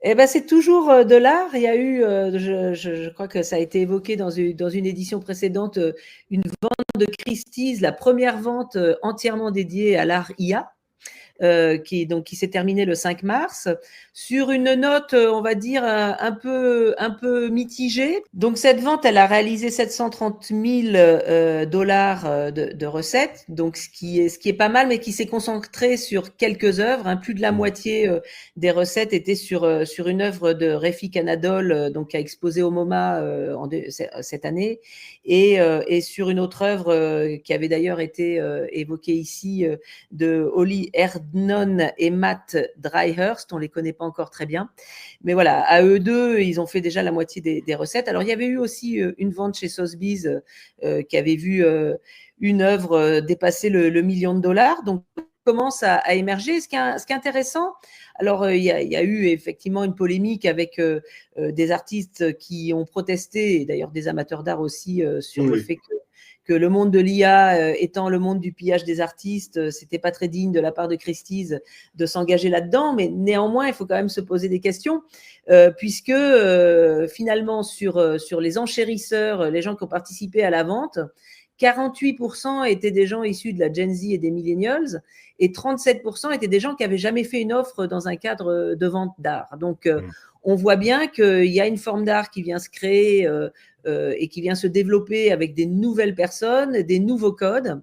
Eh ben, c'est toujours de l'art. Il y a eu, je crois que ça a été évoqué dans une édition précédente, une vente de Christie's, la première vente entièrement dédiée à l'art IA. Qui s'est terminé le 5 mars, sur une note, on va dire, un peu mitigée. Donc, cette vente, elle a réalisé 730 000 dollars de recettes, donc ce qui est pas mal, mais qui s'est concentré sur quelques œuvres. Hein. Plus de la moitié des recettes étaient sur une œuvre de Refik Anadol, donc qui a exposé au MoMA cette année, et sur une autre œuvre qui avait d'ailleurs été évoquée ici, de Holly Erdnon et Matt Dryhurst. On ne les connaît pas encore très bien. Mais voilà, à eux deux, ils ont fait déjà la moitié des recettes. Alors, il y avait eu aussi une vente chez Sotheby's qui avait vu une œuvre dépasser le million de dollars. Donc, commence à émerger. Ce qui est intéressant, alors il y a eu effectivement une polémique avec des artistes qui ont protesté, et d'ailleurs des amateurs d'art aussi, sur le fait que le monde de l'IA étant le monde du pillage des artistes, c'était pas très digne de la part de Christie's de s'engager là-dedans, mais néanmoins, il faut quand même se poser des questions, puisque finalement, sur les enchérisseurs, les gens qui ont participé à la vente, 48% étaient des gens issus de la Gen Z et des millennials, et 37% étaient des gens qui n'avaient jamais fait une offre dans un cadre de vente d'art. Donc, on voit bien qu'il y a une forme d'art qui vient se créer et qui vient se développer avec des nouvelles personnes, des nouveaux codes.